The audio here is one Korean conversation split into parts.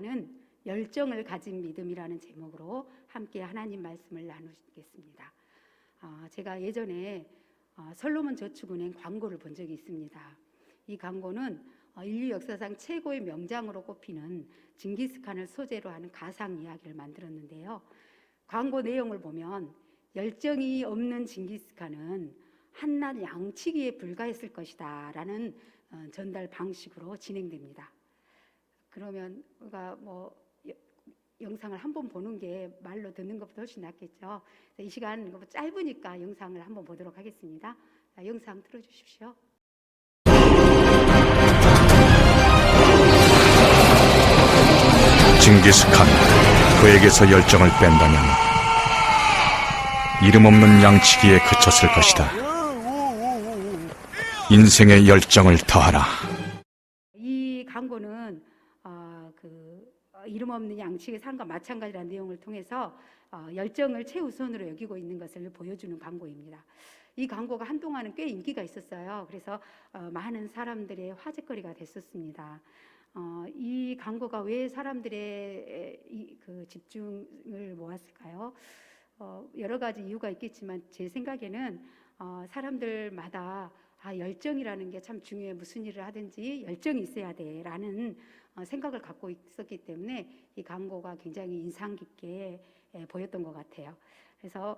징기스칸은 열정을 가진 믿음이라는 제목으로 함께 하나님 말씀을 나누겠습니다. 제가 예전에 솔로몬 저축은행 광고를 본 적이 있습니다. 이 광고는 인류 역사상 최고의 명장으로 꼽히는 징기스칸을 소재로 하는 가상 이야기를 만들었는데요. 광고 내용을 보면 열정이 없는 징기스칸은 한낱 양치기에 불과했을 것이다 라는 전달 방식으로 진행됩니다. 그러면 우리가 영상을 한번 보는 게 말로 듣는 것보다 훨씬 낫겠죠. 이 시간 짧으니까 영상을 한번 보도록 하겠습니다. 영상 틀어주십시오. 징기스칸, 그에게서 열정을 뺀다면 이름 없는 양치기에 그쳤을 것이다. 인생의 열정을 더하라. 이 광고는 이름 없는 양치기 산과 마찬가지라는 내용을 통해서 열정을 최우선으로 여기고 있는 것을 보여주는 광고입니다. 이 광고가 한동안은 꽤 인기가 있었어요. 그래서 많은 사람들의 화제거리가 됐었습니다. 이 광고가 왜 사람들의 집중을 모았을까요? 여러 가지 이유가 있겠지만 제 생각에는 사람들마다 열정이라는 게 참 중요해. 무슨 일을 하든지 열정이 있어야 돼 라는 생각을 갖고 있었기 때문에 이 광고가 굉장히 인상 깊게 보였던 것 같아요. 그래서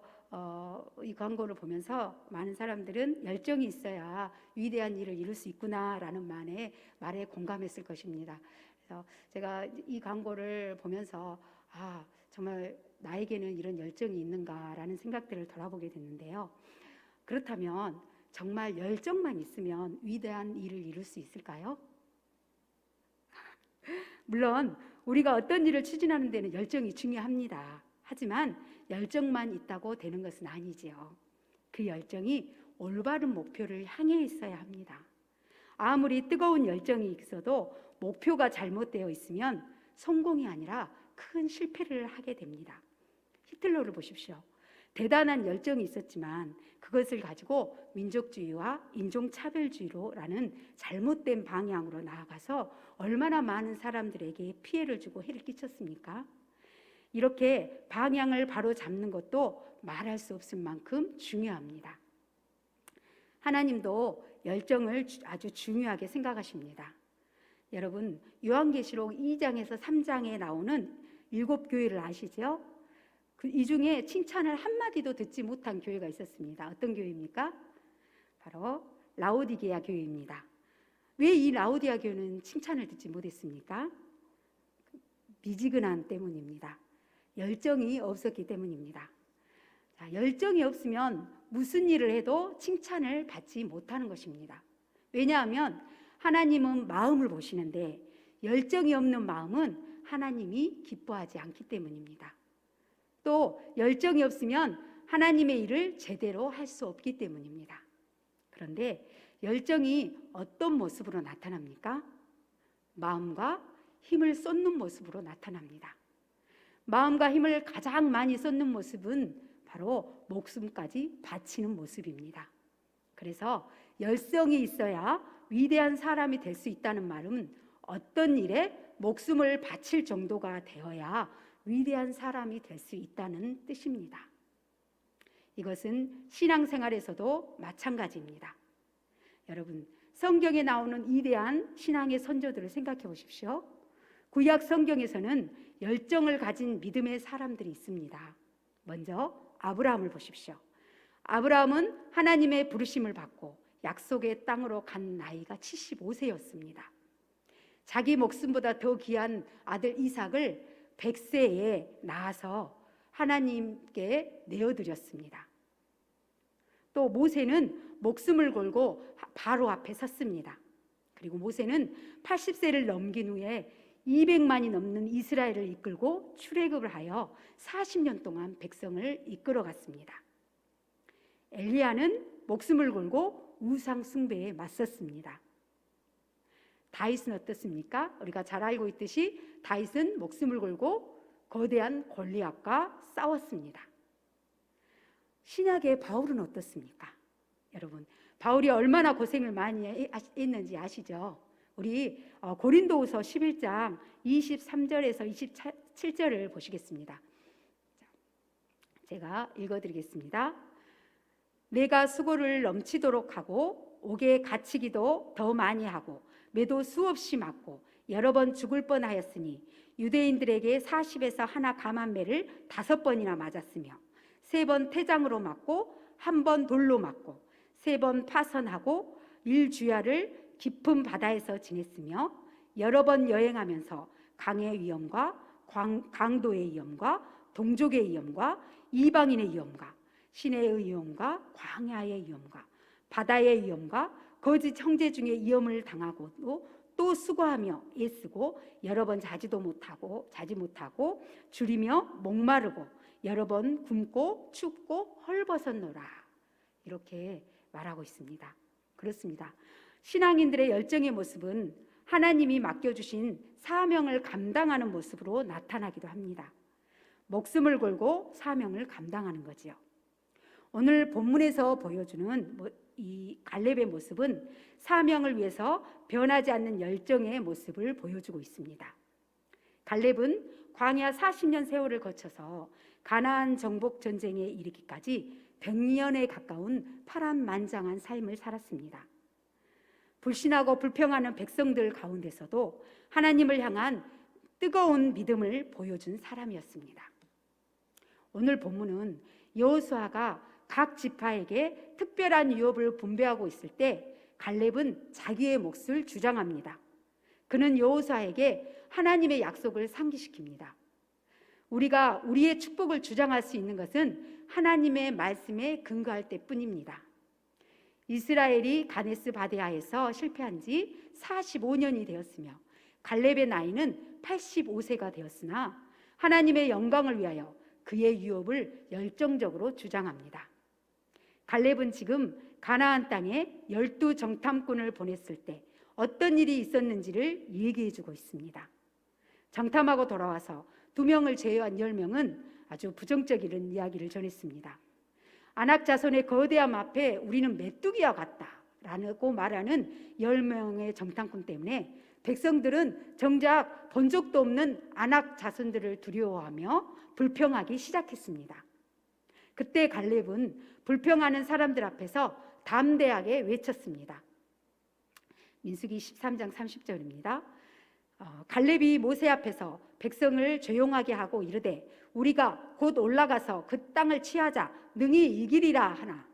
이 광고를 보면서 많은 사람들은 열정이 있어야 위대한 일을 이룰 수 있구나라는 말에 공감했을 것입니다. 그래서 제가 이 광고를 보면서 정말 나에게는 이런 열정이 있는가라는 생각들을 돌아보게 됐는데요. 그렇다면 정말 열정만 있으면 위대한 일을 이룰 수 있을까요? 물론 우리가 어떤 일을 추진하는 데는 열정이 중요합니다. 하지만 열정만 있다고 되는 것은 아니지요. 그 열정이 올바른 목표를 향해 있어야 합니다. 아무리 뜨거운 열정이 있어도 목표가 잘못되어 있으면 성공이 아니라 큰 실패를 하게 됩니다. 히틀러를 보십시오. 대단한 열정이 있었지만 그것을 가지고 민족주의와 인종차별주의로라는 잘못된 방향으로 나아가서 얼마나 많은 사람들에게 피해를 주고 해를 끼쳤습니까? 이렇게 방향을 바로 잡는 것도 말할 수 없을 만큼 중요합니다. 하나님도 열정을 아주 중요하게 생각하십니다. 여러분, 요한계시록 2장에서 3장에 나오는 7교회를 아시죠? 이 중에 칭찬을 한마디도 듣지 못한 교회가 있었습니다. 어떤 교회입니까? 바로 라오디게아 교회입니다. 왜 이 라오디게아 교회는 칭찬을 듣지 못했습니까? 미지근함 때문입니다. 열정이 없었기 때문입니다. 열정이 없으면 무슨 일을 해도 칭찬을 받지 못하는 것입니다. 왜냐하면 하나님은 마음을 보시는데 열정이 없는 마음은 하나님이 기뻐하지 않기 때문입니다. 또 열정이 없으면 하나님의 일을 제대로 할 수 없기 때문입니다. 그런데 열정이 어떤 모습으로 나타납니까? 마음과 힘을 쏟는 모습으로 나타납니다. 마음과 힘을 가장 많이 쏟는 모습은 바로 목숨까지 바치는 모습입니다. 그래서 열정이 있어야 위대한 사람이 될 수 있다는 말은 어떤 일에 목숨을 바칠 정도가 되어야 위대한 사람이 될 수 있다는 뜻입니다. 이것은 신앙생활에서도 마찬가지입니다. 여러분, 성경에 나오는 위대한 신앙의 선조들을 생각해 보십시오. 구약 성경에서는 열정을 가진 믿음의 사람들이 있습니다. 먼저 아브라함을 보십시오. 아브라함은 하나님의 부르심을 받고 약속의 땅으로 간 나이가 75세였습니다. 자기 목숨보다 더 귀한 아들 이삭을 100세에 낳아서 하나님께 내어드렸습니다. 또 모세는 목숨을 걸고 바로 앞에 섰습니다. 그리고 모세는 80세를 넘긴 후에 200만이 넘는 이스라엘을 이끌고 출애굽을 하여 40년 동안 백성을 이끌어갔습니다. 엘리야는 목숨을 걸고 우상 숭배에 맞섰습니다. 다윗은 어떻습니까? 우리가 잘 알고 있듯이 다윗은 목숨을 걸고 거대한 골리앗과 싸웠습니다. 신약의 바울은 어떻습니까? 여러분, 바울이 얼마나 고생을 많이 했는지 아시죠? 우리 고린도후서 11장 23절에서 27절을 보시겠습니다. 제가 읽어드리겠습니다. 내가 수고를 넘치도록 하고 옥에 갇히기도 더 많이 하고 매도 수없이 맞고 여러 번 죽을 뻔하였으니 유대인들에게 40에서 하나 감한 매를 5번이나 맞았으며 3번 태장으로 맞고 1번 돌로 맞고 3번 파선하고 일주야를 깊은 바다에서 지냈으며 여러 번 여행하면서 강의 위험과 강도의 위험과 동족의 위험과 이방인의 위험과 시내의 위험과 광야의 위험과 바다의 위험과 거짓 형제 중에 위험을 당하고 또 수고하며 애쓰고 여러 번 자지 못하고 줄이며 목마르고 여러 번 굶고 춥고 헐벗었노라. 이렇게 말하고 있습니다. 그렇습니다. 신앙인들의 열정의 모습은 하나님이 맡겨주신 사명을 감당하는 모습으로 나타나기도 합니다. 목숨을 걸고 사명을 감당하는 거지요. 오늘 본문에서 보여주는 이 갈렙의 모습은 사명을 위해서 변하지 않는 열정의 모습을 보여주고 있습니다. 갈렙은 광야 40년 세월을 거쳐서 가나안 정복 전쟁에 이르기까지 100년에 가까운 파란만장한 삶을 살았습니다. 불신하고 불평하는 백성들 가운데서도 하나님을 향한 뜨거운 믿음을 보여준 사람이었습니다. 오늘 본문은 여호수아가 각 지파에게 특별한 유업을 분배하고 있을 때 갈렙은 자기의 몫을 주장합니다. 그는 여호수아에게 하나님의 약속을 상기시킵니다. 우리가 우리의 축복을 주장할 수 있는 것은 하나님의 말씀에 근거할 때뿐입니다. 이스라엘이 가데스 바네아에서 실패한 지 45년이 되었으며 갈렙의 나이는 85세가 되었으나 하나님의 영광을 위하여 그의 유업을 열정적으로 주장합니다. 갈렙은 지금 가나안 땅에 12정탐꾼을 보냈을 때 어떤 일이 있었는지를 얘기해주고 있습니다. 정탐하고 돌아와서 2명을 제외한 10명은 아주 부정적인 이야기를 전했습니다. 아낙 자손의 거대함 앞에 우리는 메뚜기와 같다 라고 말하는 10명의 정탐꾼 때문에 백성들은 정작 본 적도 없는 아낙 자손들을 두려워하며 불평하기 시작했습니다. 그때 갈렙은 불평하는 사람들 앞에서 담대하게 외쳤습니다. 민수기 13장 30절입니다. 갈렙이 모세 앞에서 백성을 조용하게 하고 이르되 우리가 곧 올라가서 그 땅을 취하자 능히 이기리라 하나.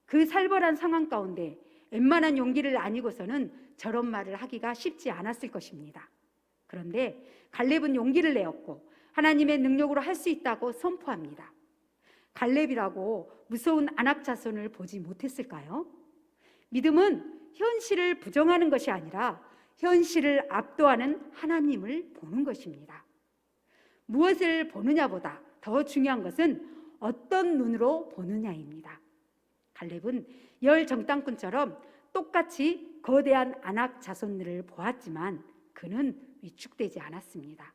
그 살벌한 상황 가운데 웬만한 용기를 아니고서는 저런 말을 하기가 쉽지 않았을 것입니다. 그런데 갈렙은 용기를 내었고 하나님의 능력으로 할 수 있다고 선포합니다. 갈렙이라고 무서운 아낙 자손을 보지 못했을까요? 믿음은 현실을 부정하는 것이 아니라 현실을 압도하는 하나님을 보는 것입니다. 무엇을 보느냐보다 더 중요한 것은 어떤 눈으로 보느냐입니다. 갈렙은 열 정탐꾼처럼 똑같이 거대한 아낙 자손들을 보았지만 그는 위축되지 않았습니다.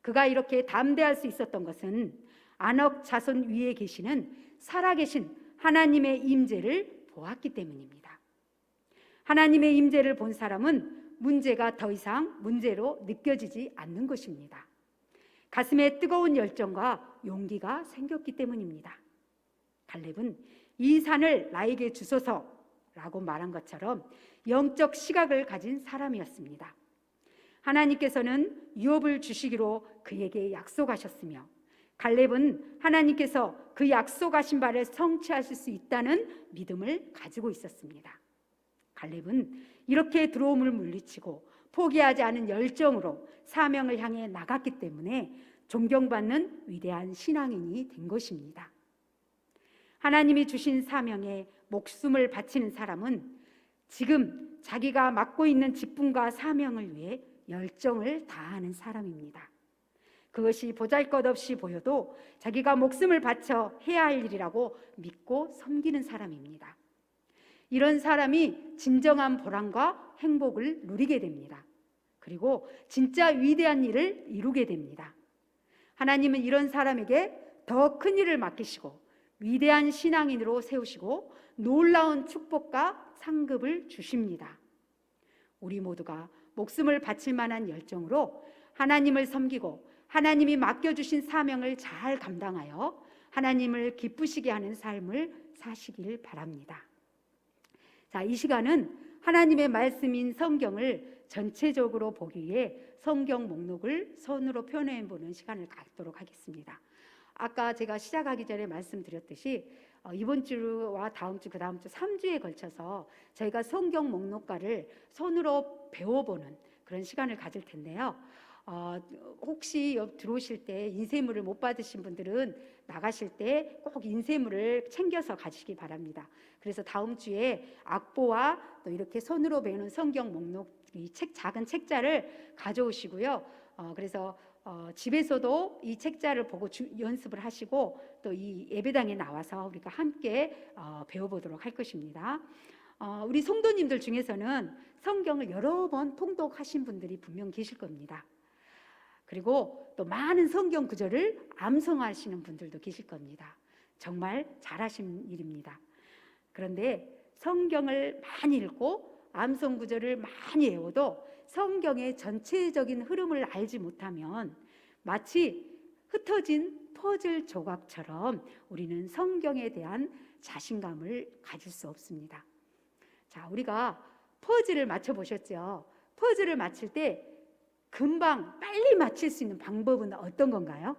그가 이렇게 담대할 수 있었던 것은 아낙 자손 위에 계시는 살아계신 하나님의 임재를 보았기 때문입니다. 하나님의 임재를 본 사람은 문제가 더 이상 문제로 느껴지지 않는 것입니다. 가슴에 뜨거운 열정과 용기가 생겼기 때문입니다. 갈렙은 이 산을 나에게 주소서라고 말한 것처럼 영적 시각을 가진 사람이었습니다. 하나님께서는 유업을 주시기로 그에게 약속하셨으며 갈렙은 하나님께서 그 약속하신 바를 성취하실 수 있다는 믿음을 가지고 있었습니다. 갈렙은 이렇게 두려움을 물리치고 포기하지 않은 열정으로 사명을 향해 나갔기 때문에 존경받는 위대한 신앙인이 된 것입니다. 하나님이 주신 사명에 목숨을 바치는 사람은 지금 자기가 맡고 있는 직분과 사명을 위해 열정을 다하는 사람입니다. 그것이 보잘것없이 보여도 자기가 목숨을 바쳐 해야 할 일이라고 믿고 섬기는 사람입니다. 이런 사람이 진정한 보람과 행복을 누리게 됩니다. 그리고 진짜 위대한 일을 이루게 됩니다. 하나님은 이런 사람에게 더 큰 일을 맡기시고 위대한 신앙인으로 세우시고 놀라운 축복과 상급을 주십니다. 우리 모두가 목숨을 바칠 만한 열정으로 하나님을 섬기고 하나님이 맡겨주신 사명을 잘 감당하여 하나님을 기쁘시게 하는 삶을 사시길 바랍니다. 자, 이 시간은 하나님의 말씀인 성경을 전체적으로 보기 위해 성경 목록을 손으로 표현해 보는 시간을 갖도록 하겠습니다. 아까 제가 시작하기 전에 말씀드렸듯이 이번 주와 다음 주, 그 다음 주 3주에 걸쳐서 저희가 성경 목록가를 손으로 배워보는 그런 시간을 가질 텐데요. 혹시 들어오실 때 인쇄물을 못 받으신 분들은 나가실 때 꼭 인쇄물을 챙겨서 가시기 바랍니다. 그래서 다음 주에 악보와 또 이렇게 손으로 배우는 성경 목록 이 작은 책자를 가져오시고요. 그래서 집에서도 이 책자를 보고 연습을 하시고 또 이 예배당에 나와서 우리가 함께 배워보도록 할 것입니다. 우리 성도님들 중에서는 성경을 여러 번 통독하신 분들이 분명 계실 겁니다. 그리고 또 많은 성경 구절을 암송하시는 분들도 계실 겁니다. 정말 잘하신 일입니다. 그런데 성경을 많이 읽고 암송 구절을 많이 외워도 성경의 전체적인 흐름을 알지 못하면 마치 흩어진 퍼즐 조각처럼 우리는 성경에 대한 자신감을 가질 수 없습니다. 자, 우리가 퍼즐을 맞춰 보셨죠? 퍼즐을 맞출 때 금방 빨리 맞힐 수 있는 방법은 어떤 건가요?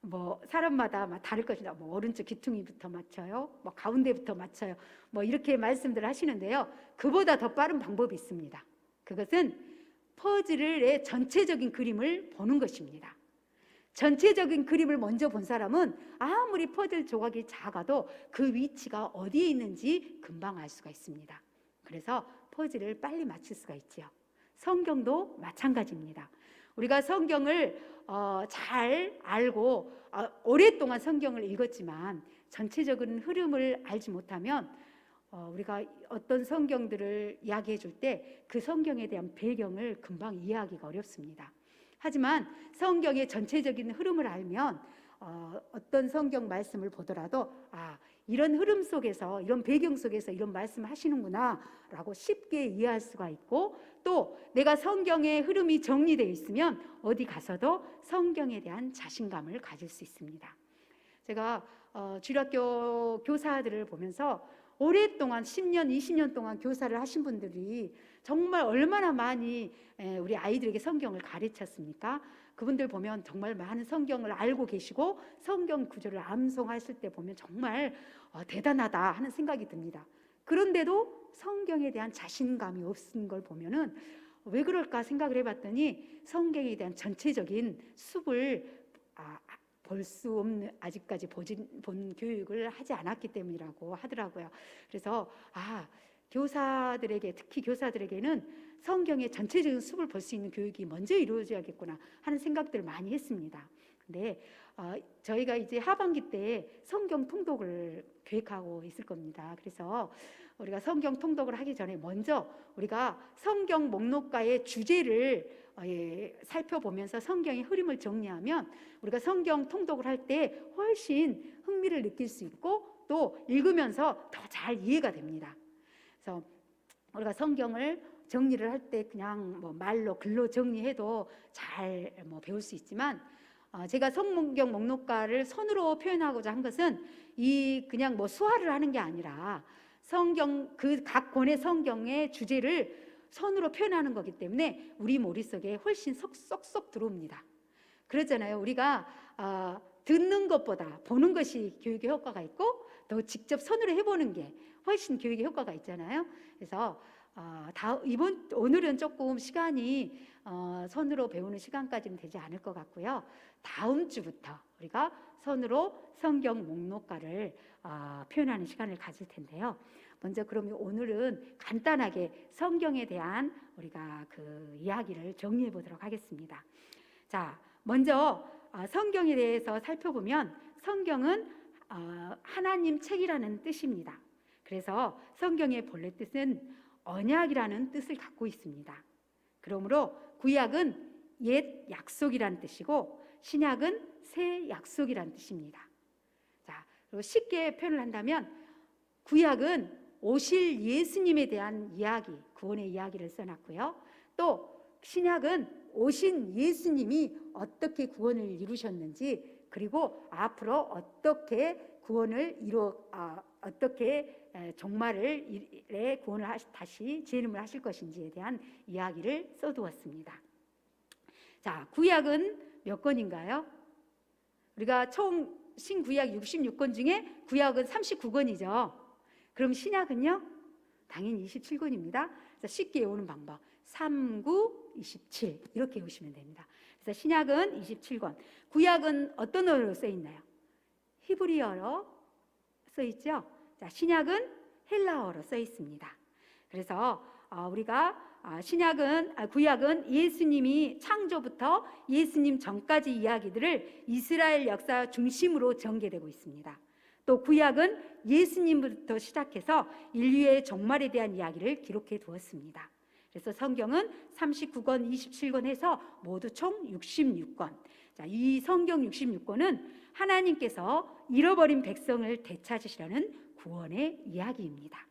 뭐 사람마다 다를 것이다. 뭐 오른쪽 귀퉁이부터 맞춰요. 뭐 가운데부터 맞춰요. 뭐 이렇게 말씀들 하시는데요. 그보다 더 빠른 방법이 있습니다. 그것은 퍼즐의 전체적인 그림을 보는 것입니다. 전체적인 그림을 먼저 본 사람은 아무리 퍼즐 조각이 작아도 그 위치가 어디에 있는지 금방 알 수가 있습니다. 그래서 퍼즐을 빨리 맞출 수가 있지요. 성경도 마찬가지입니다. 우리가 성경을 잘 알고 오랫동안 성경을 읽었지만 전체적인 흐름을 알지 못하면 우리가 어떤 성경들을 이야기해 줄 때 그 성경에 대한 배경을 금방 이해하기가 어렵습니다. 하지만 성경의 전체적인 흐름을 알면 어떤 성경 말씀을 보더라도 이런 흐름 속에서 이런 배경 속에서 이런 말씀을 하시는구나 라고 쉽게 이해할 수가 있고 또 내가 성경의 흐름이 정리되어 있으면 어디 가서도 성경에 대한 자신감을 가질 수 있습니다. 제가 주일학교 교사들을 보면서 오랫동안 10년, 20년 동안 교사를 하신 분들이 정말 얼마나 많이 우리 아이들에게 성경을 가르쳤습니까? 그분들 보면 정말 많은 성경을 알고 계시고 성경 구절을 암송하실 때 보면 정말 대단하다 하는 생각이 듭니다. 그런데도 성경에 대한 자신감이 없는 걸 보면은 왜 그럴까 생각을 해봤더니 성경에 대한 전체적인 숲을 볼 수 없는 아직까지 본 교육을 하지 않았기 때문이라고 하더라고요. 그래서 교사들에게 특히 교사들에게는 성경의 전체적인 숲을 볼 수 있는 교육이 먼저 이루어져야겠구나 하는 생각들을 많이 했습니다. 근데 저희가 이제 하반기 때 성경 통독을 계획하고 있을 겁니다. 그래서 우리가 성경 통독을 하기 전에 먼저 우리가 성경 목록가의 주제를 살펴보면서 성경의 흐름을 정리하면 우리가 성경 통독을 할 때 훨씬 흥미를 느낄 수 있고 또 읽으면서 더 잘 이해가 됩니다. 그래서 우리가 성경을 정리를 할 때 그냥 말로 글로 정리해도 잘 배울 수 있지만 제가 성경 목록가를 손으로 표현하고자 한 것은 그냥 수화를 하는 게 아니라 성경 그 각 권의 성경의 주제를 손으로 표현하는 거기 때문에 우리 머릿속에 훨씬 쏙쏙 들어옵니다. 그렇잖아요. 우리가 듣는 것보다 보는 것이 교육의 효과가 있고 또 직접 손으로 해보는 게 훨씬 교육의 효과가 있잖아요. 그래서 오늘은 조금 시간이 손으로 배우는 시간까지는 되지 않을 것 같고요. 다음 주부터 우리가 손으로 성경 목록가를 표현하는 시간을 가질 텐데요. 먼저 그러면 오늘은 간단하게 성경에 대한 우리가 그 이야기를 정리해 보도록 하겠습니다. 자, 먼저 성경에 대해서 살펴보면 성경은 하나님 책이라는 뜻입니다. 그래서 성경의 본래 뜻은 언약이라는 뜻을 갖고 있습니다. 그러므로 구약은 옛 약속이라는 뜻이고 신약은 새 약속이라는 뜻입니다. 자, 그리고 쉽게 표현을 한다면 구약은 오실 예수님에 대한 이야기, 구원의 이야기를 써놨고요. 또 신약은 오신 예수님이 어떻게 구원을 이루셨는지, 그리고 앞으로 어떻게 구원을 어떻게 종말의 구원을 다시 재림을 하실 것인지에 대한 이야기를 써두었습니다. 자, 구약은 몇 권인가요? 우리가 총 신구약 66권 중에 구약은 39권이죠. 그럼 신약은요? 당연히 27권입니다. 그래서 쉽게 외우는 방법 3, 9, 27 이렇게 외우시면 됩니다. 그래서 신약은 27권, 구약은 어떤 언어로 써 있나요? 히브리어로 써 있죠. 자, 신약은 헬라어로 써 있습니다. 그래서 우리가 구약은 예수님이 창조부터 예수님 전까지 이야기들을 이스라엘 역사 중심으로 전개되고 있습니다. 또 구약은 예수님부터 시작해서 인류의 종말에 대한 이야기를 기록해 두었습니다. 그래서 성경은 39권, 27권 해서 모두 총 66권. 자, 이 성경 66권은 하나님께서 잃어버린 백성을 되찾으시려는 구원의 이야기입니다.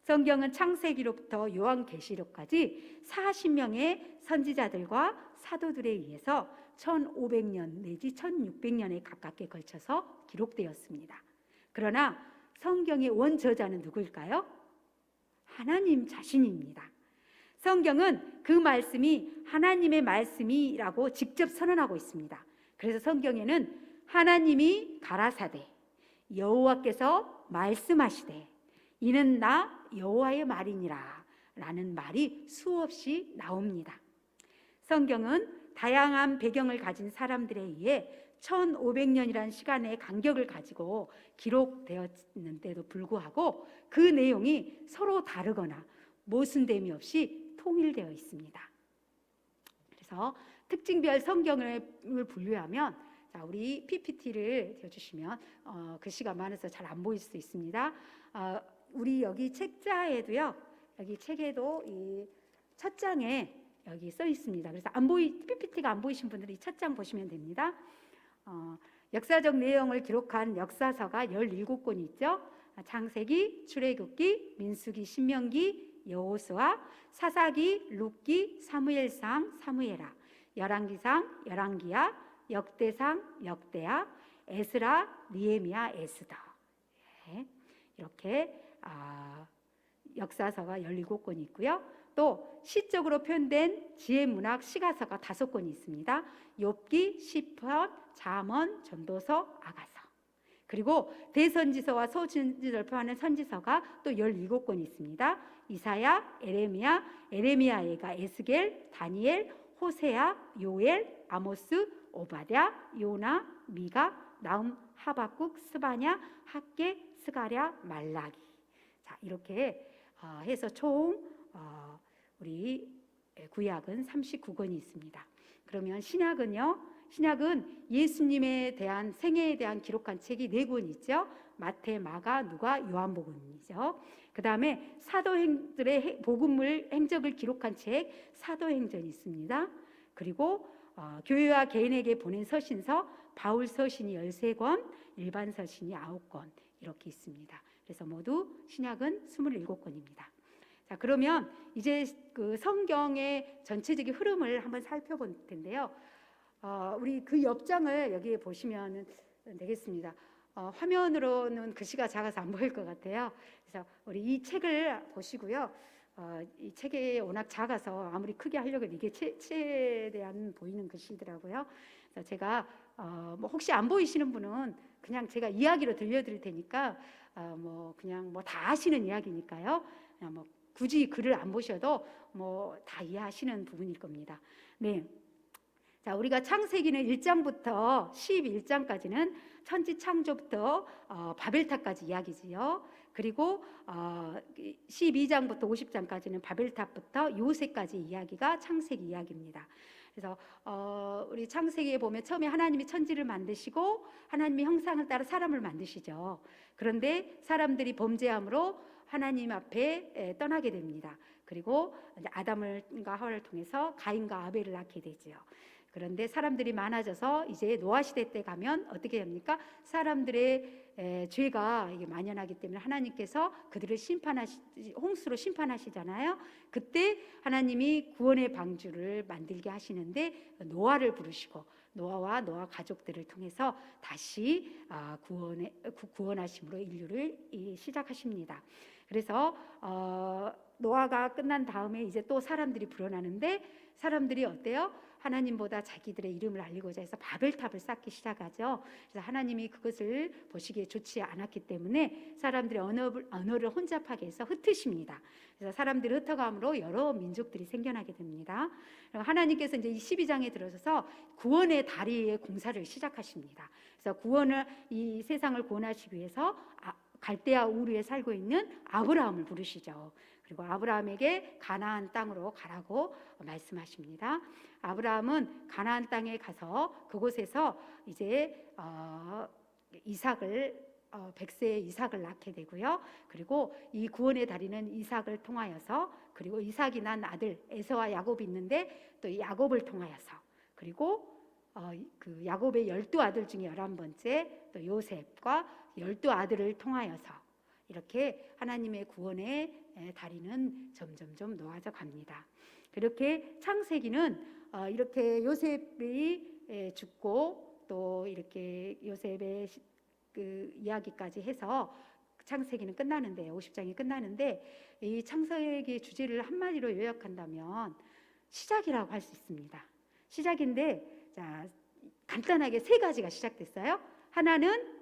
성경은 창세기로부터 요한계시록까지 40명의 선지자들과 사도들에 의해서 1500년 내지 1600년에 가깝게 걸쳐서 기록되었습니다. 그러나 성경의 원저자는 누구일까요? 하나님 자신입니다. 성경은 그 말씀이 하나님의 말씀이라고 직접 선언하고 있습니다. 그래서 성경에는 하나님이 가라사대 여호와께서 말씀하시되 이는 나 여호와의 말이니라 라는 말이 수없이 나옵니다. 성경은 다양한 배경을 가진 사람들에 의해 1500년이라는 시간의 간격을 가지고 기록되었는데도 불구하고 그 내용이 서로 다르거나 모순됨이 없이 통일되어 있습니다. 그래서 특징별 성경을 분류하면, 자, 우리 PPT를 띄워주시면 글씨가 많아서 잘 안 보일 수 있습니다. 우리 여기 책자에도요, 여기 책에도 이 첫 장에 여기 써 있습니다. 그래서 PPT가 안 보이신 분들은 이 첫 장 보시면 됩니다. 역사적 내용을 기록한 역사서가 17권이 있죠. 창세기, 출애굽기, 민수기, 신명기, 여호수아, 사사기, 룻기, 사무엘상, 사무엘하, 열왕기상, 열왕기야, 역대상, 역대하, 에스라, 느헤미야, 에스더. 이렇게 역사서가 17권이 있고요. 또 시적으로 표현된 지혜문학 시가서가 5권이 있습니다. 욥기, 시편, 잠언, 전도서, 아가서. 그리고 대선지서와 소선지서를 포함하는 선지서가 또 17권이 있습니다. 이사야, 에레미야가 에스겔, 다니엘, 호세아, 요엘, 아모스, 오바댜, 요나, 미가, 나훔, 하박국, 스바냐, 학개, 스가랴, 말라기. 자, 이렇게 해서 총 우리 구약은 39권이 있습니다. 그러면 신약은요? 신약은 예수님에 대한 생애에 대한 기록한 책이 4권 있죠. 마태, 마가, 누가, 요한복음이죠. 그 다음에 사도행들의 복음을 행적을 기록한 책 사도행전이 있습니다. 그리고 교회와 개인에게 보낸 서신서 바울 서신이 13권, 일반 서신이 9권 이렇게 있습니다. 그래서 모두 신약은 27권입니다. 자, 그러면 이제 그 성경의 전체적인 흐름을 한번 살펴볼 텐데요. 우리 그 옆장을 여기에 보시면 되겠습니다. 화면으로는 글씨가 작아서 안 보일 것 같아요. 그래서 우리 이 책을 보시고요. 이 책이 워낙 작아서 아무리 크게 하려고 이게 최대한 보이는 글씨더라고요. 그래서 제가 뭐 혹시 안 보이시는 분은 그냥 제가 이야기로 들려드릴 테니까 그냥 다 아시는 이야기니까요. 그냥 뭐 굳이 글을 안 보셔도 뭐 다 이해하시는 부분일 겁니다. 네. 자, 우리가 창세기는 1장부터 11장까지는 천지 창조부터 바벨탑까지 이야기지요. 그리고 12장부터 50장까지는 바벨탑부터 요새까지 이야기가 창세기 이야기입니다. 그래서 우리 창세기에 보면 처음에 하나님이 천지를 만드시고 하나님의 형상을 따라 사람을 만드시죠. 그런데 사람들이 범죄함으로 하나님 앞에 떠나게 됩니다. 그리고 이제 아담과 하와를 통해서 가인과 아벨을 낳게 되죠. 그런데 사람들이 많아져서 이제 노아 시대 때 가면 어떻게 합니까? 사람들의 죄가 이게 만연하기 때문에 하나님께서 그들을 홍수로 심판하시잖아요. 그때 하나님이 구원의 방주를 만들게 하시는데 노아를 부르시고 노아와 노아 가족들을 통해서 다시 구원하심으로 인류를 시작하십니다. 그래서 노아가 끝난 다음에 이제 또 사람들이 불어나는데 사람들이 어때요? 하나님보다 자기들의 이름을 알리고자 해서 바벨탑을 쌓기 시작하죠. 그래서 하나님이 그것을 보시기에 좋지 않았기 때문에 사람들의 언어를 혼잡하게 해서 흩으십니다. 그래서 사람들이 흩어감으로 여러 민족들이 생겨나게 됩니다. 하나님께서 이제 이 12장에 들어서서 구원의 다리의 공사를 시작하십니다. 그래서 이 세상을 구원하시기 위해서 갈대아 우르에 살고 있는 아브라함을 부르시죠. 그리고 아브라함에게 가나안 땅으로 가라고 말씀하십니다. 아브라함은 가나안 땅에 가서 그곳에서 이제 백세의 이삭을 낳게 되고요. 그리고 이 구원의 다리는 이삭을 통하여서, 그리고 이삭이 난 아들 에서와 야곱이 있는데 또 야곱을 통하여서, 그리고 그 야곱의 12아들 중에 11번째 또 요셉과 12아들을 통하여서 이렇게 하나님의 구원의 다리는 점점점 놓아져 갑니다. 그렇게 창세기는 이렇게 요셉이 죽고 또 이렇게 요셉의 그 이야기까지 해서 창세기는 끝나는데 50장이 끝나는데, 이 창세기 주제를 한마디로 요약한다면 시작이라고 할 수 있습니다. 시작인데, 자, 간단하게 세 가지가 시작됐어요. 하나는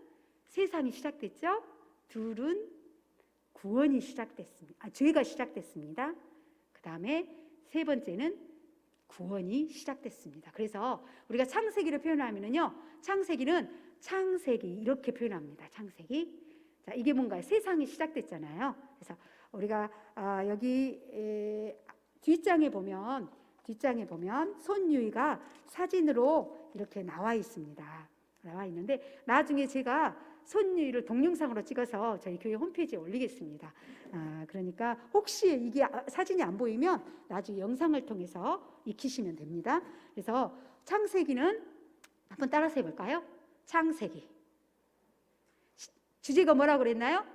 세상이 시작됐죠. 둘은 구원이 시작됐습니다. 죄가 시작됐습니다. 그 다음에 세 번째는 구원이 시작됐습니다. 그래서 우리가 창세기를 표현하면은요, 창세기 이렇게 표현합니다. 창세기. 자, 이게 뭔가요? 세상이 시작됐잖아요. 그래서 우리가 여기 뒷장에 보면 손유이가 사진으로 이렇게 나와 있습니다. 나와 있는데 나중에 제가 손유이를 동영상으로 찍어서 저희 교회 홈페이지에 올리겠습니다. 그러니까 혹시 이게 사진이 안 보이면 나중에 영상을 통해서 익히시면 됩니다. 그래서 창세기는 한번 따라서 해볼까요? 창세기. 주제가 뭐라고 그랬나요?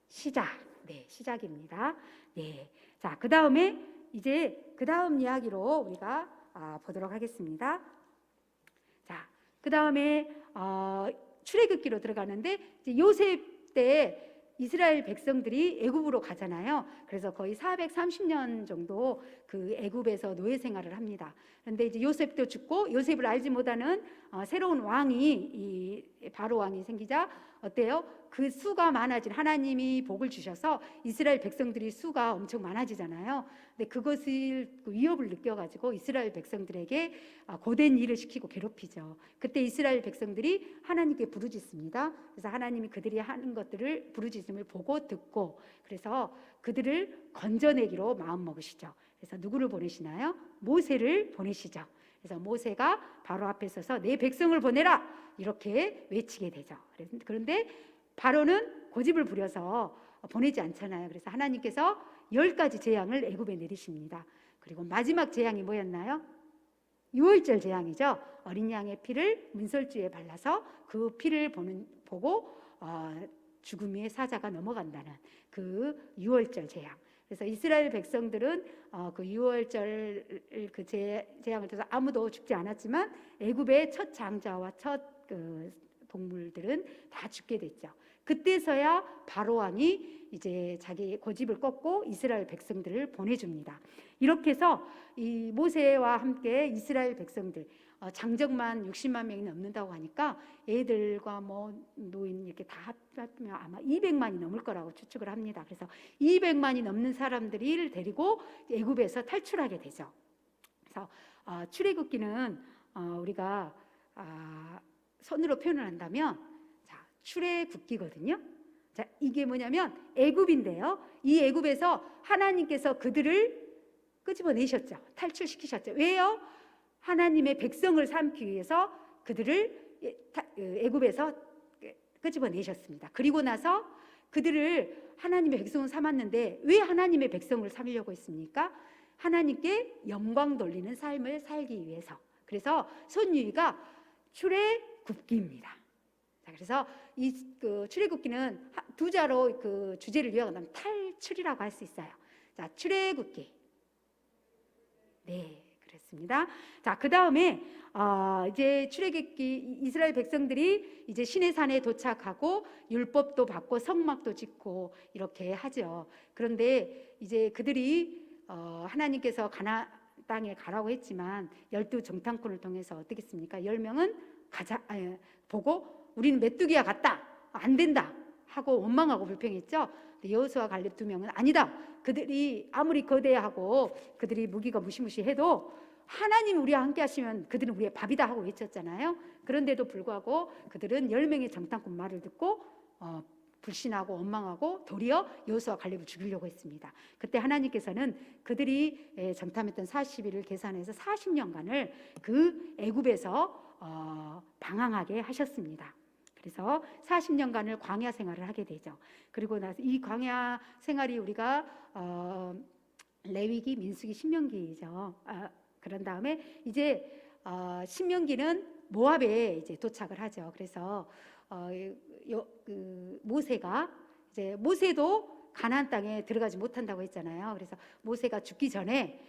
시작. 네, 시작입니다. 네. 자, 그 다음에 이제 그 다음 이야기로 우리가 보도록 하겠습니다. 자, 그 다음에 출애굽기로 들어가는데, 이제 요셉 때 이스라엘 백성들이 애굽으로 가잖아요. 그래서 거의 430년 정도 그 애굽에서 노예 생활을 합니다. 그런데 이제 요셉도 죽고 요셉을 알지 못하는 새로운 왕이, 바로 왕이 생기자 어때요? 그 수가 많아진, 하나님이 복을 주셔서 이스라엘 백성들이 수가 엄청 많아지잖아요. 근데 그것을 위협을 느껴가지고 이스라엘 백성들에게 고된 일을 시키고 괴롭히죠. 그때 이스라엘 백성들이 하나님께 부르짖습니다. 그래서 하나님이 그들이 하는 것들을, 부르짖음을 보고 듣고, 그래서 그들을 건져내기로 마음 먹으시죠. 그래서 누구를 보내시나요? 모세를 보내시죠. 그래서 모세가 바로 앞에 서서 내 백성을 보내라 이렇게 외치게 되죠. 그런데 바로는 고집을 부려서 보내지 않잖아요. 그래서 하나님께서 10가지 재앙을 애굽에 내리십니다. 그리고 마지막 재앙이 뭐였나요? 유월절 재앙이죠. 어린 양의 피를 문설주에 발라서 그 피를 보고 죽음의 사자가 넘어간다는 그 유월절 재앙. 그래서 이스라엘 백성들은 그 유월절 그 재앙을 통해서 아무도 죽지 않았지만 애굽의 첫 장자와 첫 동물들은 다 죽게 됐죠. 그때서야 바로 왕이 이제 자기 고집을 꺾고 이스라엘 백성들을 보내줍니다. 이렇게 해서 이 모세와 함께 이스라엘 백성들, 장정만 60만 명이 넘는다고 하니까 애들과 뭐 노인 이렇게 다 합하면 아마 200만이 넘을 거라고 추측을 합니다. 그래서 200만이 넘는 사람들을 데리고 애굽에서 탈출하게 되죠. 그래서 출애굽기는 우리가 손으로 표현을 한다면, 자, 출애굽기거든요. 자, 이게 뭐냐면 애굽인데요. 이 애굽에서 하나님께서 그들을 끄집어내셨죠. 탈출시키셨죠. 왜요? 하나님의 백성을 삼기 위해서 그들을 애굽에서 끄집어내셨습니다. 그리고 나서 그들을 하나님의 백성을 삼았는데 왜 하나님의 백성을 삼으려고 했습니까? 하나님께 영광 돌리는 삶을 살기 위해서. 그래서 손유희가 출애굽기입니다. 자, 그래서 이 출애굽기는 두 자로 그 주제를 요약하면 탈출이라고 할 수 있어요. 자, 출애굽기. 네, 그렇습니다. 자, 그 다음에 이제 출애굽기 이스라엘 백성들이 이제 시내산에 도착하고 율법도 받고 성막도 짓고 이렇게 하죠. 그런데 이제 그들이 하나님께서 가나안 땅에 가라고 했지만 12 정탐꾼을 통해서 어떻게 했습니까? 10명은 보고 우리는 메뚜기와 같다, 안 된다 하고 원망하고 불평했죠. 여호수아 갈렙 2명은 아니다. 그들이 아무리 거대하고 그들이 무기가 무시무시해도 하나님 우리와 함께 하시면 그들은 우리의 밥이다 하고 외쳤잖아요. 그런데도 불구하고 그들은 10명의 정탐꾼 말을 듣고 불신하고 원망하고 도리어 여호수아 갈렙을 죽이려고 했습니다. 그때 하나님께서는 그들이 정탐했던 40일을 계산해서 40년간을 그 애굽에서 방황하게 하셨습니다. 그래서 40년간을 광야 생활을 하게 되죠. 그리고 나서 이 광야 생활이 우리가 레위기, 민수기, 신명기죠. 그런 다음에 이제 신명기는 모압에 이제 도착을 하죠. 그래서 모세가 이제 모세도 가나안 땅에 들어가지 못한다고 했잖아요. 그래서 모세가 죽기 전에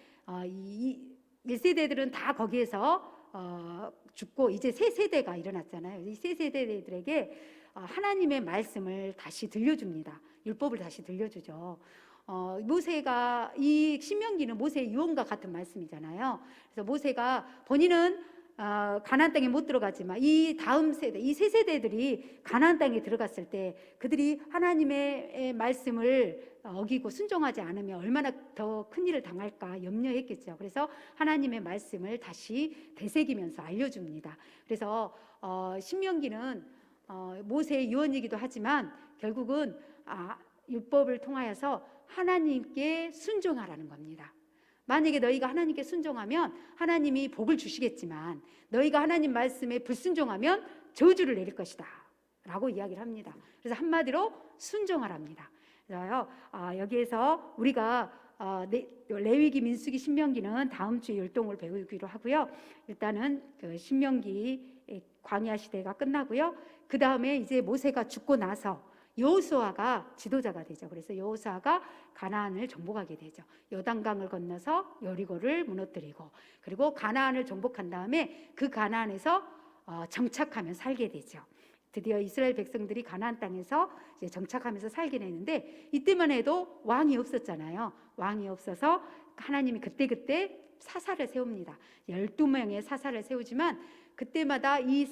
이 1세대들은 다 거기에서 죽고 이제 새 세대가 일어났잖아요. 이 새 세대들에게 하나님의 말씀을 다시 들려줍니다. 율법을 다시 들려주죠. 모세가 이 신명기는 모세의 유언과 같은 말씀이잖아요. 그래서 모세가 본인은 가나안 땅에 못 들어가지만 이 다음 세대, 이 세 세대들이 가나안 땅에 들어갔을 때 그들이 하나님의 말씀을 어기고 순종하지 않으면 얼마나 더 큰 일을 당할까 염려했겠죠. 그래서 하나님의 말씀을 다시 되새기면서 알려줍니다. 그래서 신명기는 모세의 유언이기도 하지만 결국은 율법을 통하여서 하나님께 순종하라는 겁니다. 만약에 너희가 하나님께 순종하면 하나님이 복을 주시겠지만 너희가 하나님 말씀에 불순종하면 저주를 내릴 것이다 라고 이야기를 합니다. 그래서 한마디로 순종하랍니다. 그래서 여기에서 우리가 레위기, 민수기, 신명기는 다음 주에 율동을 배우기로 하고요. 일단은 그 신명기 광야 시대가 끝나고요. 그 다음에 이제 모세가 죽고 나서 여호수아가 지도자가 되죠. 그래서 여호수아가 가나안을 정복하게 되죠. 요단강을 건너서 여리고를 무너뜨리고 그리고 가나안을 정복한 다음에 그 가나안에서 정착하며 살게 되죠. 드디어 이스라엘 백성들이 가나안 땅에서 이제 정착하면서 살게 되는데 이때만 해도 왕이 없었잖아요. 왕이 없어서 하나님이 그때 사사를 세웁니다. 12명의 사사를 세우지만 그때마다 이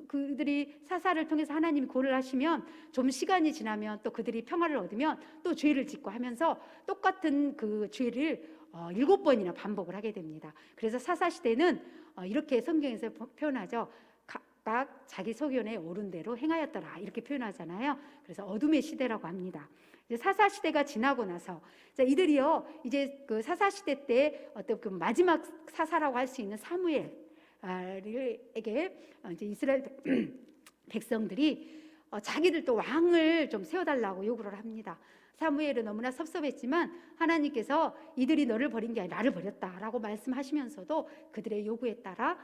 그들이 사사를 통해서 하나님이 고를 하시면 좀 시간이 지나면 또 그들이 평화를 얻으면 또 죄를 짓고 하면서 똑같은 그 죄를 7번이나 반복을 하게 됩니다. 그래서 사사 시대는 이렇게 성경에서 표현하죠. 각각 자기 소견에 옳은 대로 행하였더라 이렇게 표현하잖아요. 그래서 어둠의 시대라고 합니다. 사사 시대가 지나고 나서 이들이요 이제 그 사사 시대 때 어떤 그 마지막 사사라고 할 수 있는 사무엘에게 이제 이스라엘 백성들이 자기들도 왕을 좀 세워달라고 요구를 합니다. 사무엘은 너무나 섭섭했지만 하나님께서 이들이 너를 버린 게 아니라 나를 버렸다라고 말씀하시면서도 그들의 요구에 따라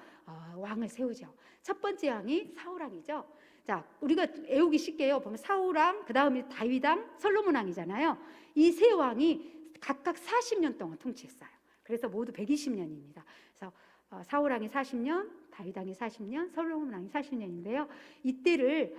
왕을 세우죠. 첫 번째 왕이 사울왕이죠. 자, 우리가 외우기 쉽게요. 보면 사울왕, 그 다음에 다윗왕, 솔로몬왕이잖아요. 이 세 왕이 각각 40년 동안 통치했어요. 그래서 모두 120년입니다. 그래서 사울왕이 40년, 다윗왕이 40년, 솔로몬왕이 40년인데요. 이때를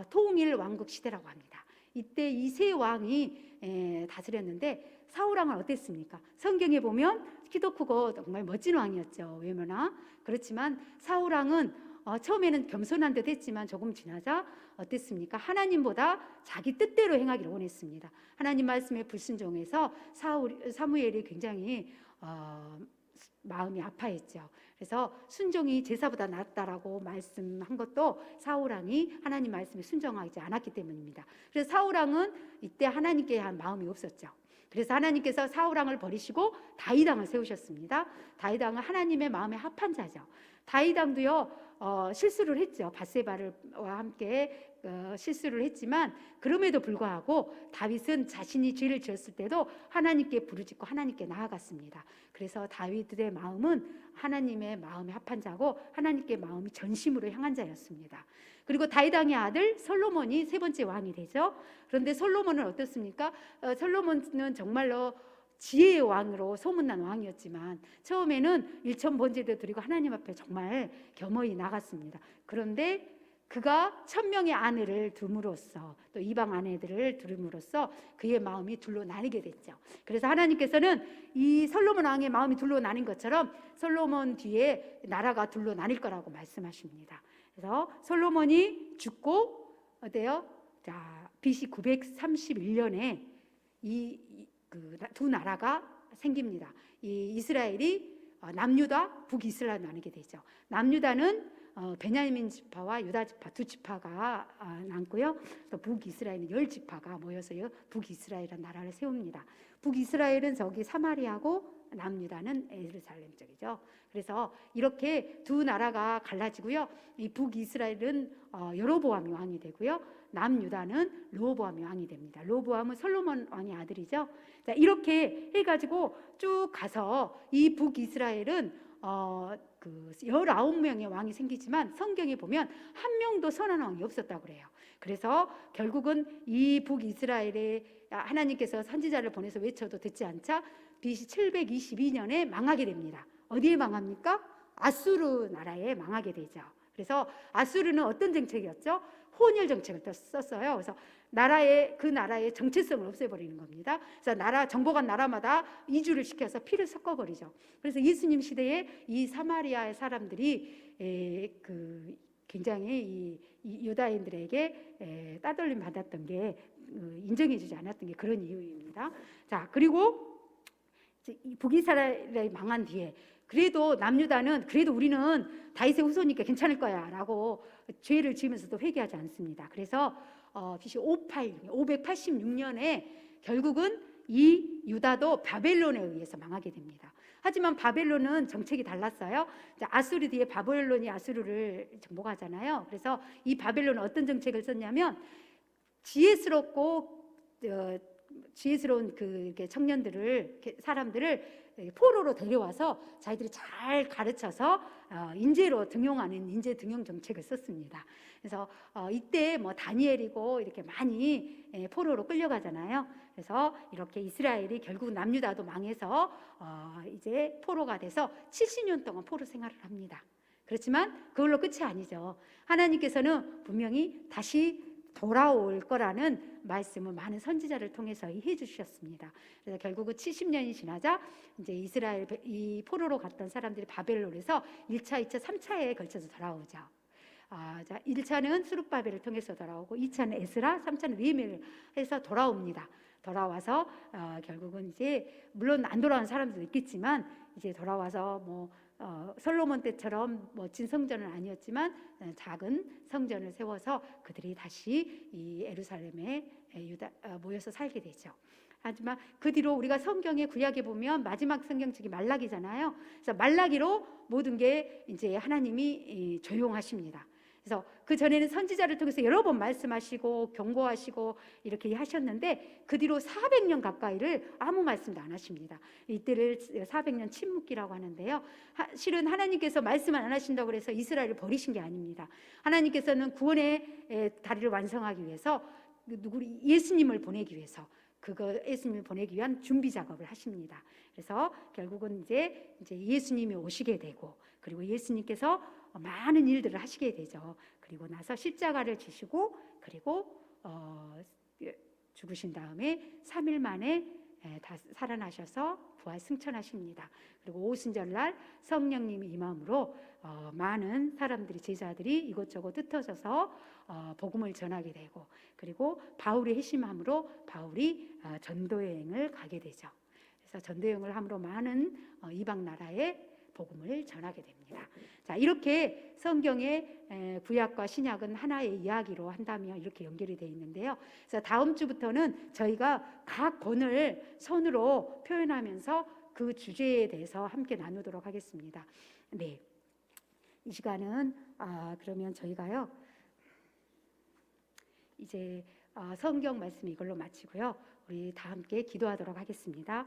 통일 왕국 시대라고 합니다. 이때 이 세 왕이 다스렸는데 사울왕은 어땠습니까? 성경에 보면 키도 크고 정말 멋진 왕이었죠. 외모나. 그렇지만 사울왕은 처음에는 겸손한 듯 했지만 조금 지나자 어땠습니까? 하나님보다 자기 뜻대로 행하기를 원했습니다. 하나님 말씀에 불순종해서 사무엘이 굉장히 마음이 아파했죠. 그래서 순종이 제사보다 낫다라고 말씀한 것도 사울왕이 하나님 말씀에 순종하지 않았기 때문입니다. 그래서 사울왕은 이때 하나님께 대한 마음이 없었죠. 그래서 하나님께서 사울왕을 버리시고 다윗왕을 세우셨습니다. 다윗왕은 하나님의 마음에 합한 자죠. 다윗왕도요 실수를 했죠. 밧세바와 함께 실수를 했지만 그럼에도 불구하고 다윗은 자신이 죄를 지었을 때도 하나님께 부르짖고 하나님께 나아갔습니다. 그래서 다윗의 마음은 하나님의 마음에 합한 자고 하나님께 마음이 전심으로 향한 자였습니다. 그리고 다윗 왕의 아들 솔로몬이 세 번째 왕이 되죠. 그런데 솔로몬은 어떻습니까? 솔로몬은 정말로 지혜의 왕으로 소문난 왕이었지만 처음에는 일천 번제도 드리고 하나님 앞에 정말 겸허히 나갔습니다. 그런데 그가 1000명의 아내를 둠으로써 또 이방 아내들을 두름으로써 그의 마음이 둘로 나뉘게 됐죠. 그래서 하나님께서는 이 솔로몬 왕의 마음이 둘로 나뉜 것처럼 솔로몬 뒤에 나라가 둘로 나뉠 거라고 말씀하십니다. 그래서 솔로몬이 죽고 어때요? 자, BC 931년에 그 두 나라가 생깁니다. 이 이스라엘이 남유다, 북이스라엘 나뉘게 되죠. 남유다는 베냐민 지파와 유다 지파 두 지파가 남고요. 또 북이스라엘은 10지파가 모여서 북이스라엘이라는 나라를 세웁니다. 북이스라엘은 저기 사마리아고 남유다는 예루살렘 쪽이죠. 그래서 이렇게 두 나라가 갈라지고요. 이 북이스라엘은 여로보암이 왕이 되고요. 남유다는 르호보암이 왕이 됩니다. 르호보암은 솔로몬 왕의 아들이죠. 자, 이렇게 해가지고 쭉 가서 이 북이스라엘은 그 19명의 왕이 생기지만 성경에 보면 한 명도 선한 왕이 없었다고 그래요. 그래서 결국은 이 북이스라엘에 하나님께서 선지자를 보내서 외쳐도 듣지 않자 BC 722년에 망하게 됩니다. 어디에 망합니까? 아수르 나라에 망하게 되죠. 그래서 아수르는 어떤 정책이었죠? 혼혈 정책을 또 썼어요. 그래서 그 나라의 정체성을 없애버리는 겁니다. 그래서 정복한 나라마다 이주를 시켜서 피를 섞어버리죠. 그래서 예수님 시대에 이 사마리아의 사람들이 굉장히 이 유다인들에게 따돌림 받았던 게 인정해주지 않았던 게 그런 이유입니다. 자, 그리고 북이스라엘이 망한 뒤에 그래도 남유다는 그래도 우리는 다윗의 후손이니까 괜찮을 거야 라고 죄를 지으면서도 회개하지 않습니다. 그래서 BC 586년에 결국은 이 유다도 바벨론에 의해서 망하게 됩니다. 하지만 바벨론은 정책이 달랐어요. 아수르 뒤에 바벨론이 아수르를 정복하잖아요. 그래서 이 바벨론은 어떤 정책을 썼냐면 지혜스러운 청년들을 사람들을 포로로 데려와서 자기들이 잘 가르쳐서 인재로 등용하는 인재 등용 정책을 썼습니다. 그래서 이때 뭐 다니엘이고 이렇게 많이 포로로 끌려가잖아요. 그래서 이렇게 이스라엘이 결국 남유다도 망해서 이제 포로가 돼서 70년 동안 포로 생활을 합니다. 그렇지만 그걸로 끝이 아니죠. 하나님께서는 분명히 다시 돌아올 거라는 말씀을 많은 선지자를 통해서 해주셨습니다. 그래서 결국은 70년이 지나자 이제 이스라엘 이 포로로 갔던 사람들이 바벨론에서 1차, 2차, 3차에 걸쳐서 돌아오죠. 자, 1차는 수룹바벨을 통해서 돌아오고 2차는 에스라, 3차는 느헤미야를 해서 돌아옵니다. 돌아와서 결국은 이제 물론 안 돌아온 사람들도 있겠지만 이제 돌아와서 뭐 솔로몬 때처럼 멋진 성전은 아니었지만 작은 성전을 세워서 그들이 다시 이 예루살렘에 모여서 살게 되죠. 하지만 그 뒤로 우리가 성경의 구약에 보면 마지막 성경책이 말라기잖아요. 그래서 말라기로 모든 게 이제 하나님이 조용하십니다. 그래서 그 전에는 선지자를 통해서 여러 번 말씀하시고 경고하시고 이렇게 하셨는데 그 뒤로 400년 가까이를 아무 말씀도 안 하십니다. 이때를 400년 침묵기라고 하는데요. 실은 하나님께서 말씀을 안 하신다고 해서 이스라엘을 버리신 게 아닙니다. 하나님께서는 구원의 다리를 완성하기 위해서 예수님을 보내기 위해서 예수님을 보내기 위한 준비 작업을 하십니다. 그래서 결국은 이제 예수님이 오시게 되고 그리고 예수님께서 많은 일들을 하시게 되죠. 그리고 나서 십자가를 지시고 그리고 죽으신 다음에 3일 만에 다 살아나셔서 부활 승천하십니다. 그리고 오순절날 성령님이 임함으로 많은 사람들이 제자들이 이곳저곳 흩어져서 복음을 전하게 되고 그리고 바울의 회심함으로 바울이 전도여행을 가게 되죠. 그래서 전도여행을 함으로 많은 이방 나라에 복음을 전하게 됩니다. 자, 이렇게 성경의 구약과 신약은 하나의 이야기로 한다면 이렇게 연결이 되어 있는데요. 그래서 다음 주부터는 저희가 각 본을 손으로 표현하면서 그 주제에 대해서 함께 나누도록 하겠습니다. 네. 이 시간은 그러면 저희가요 이제 성경 말씀 이걸로 마치고요. 우리 다 함께 기도하도록 하겠습니다.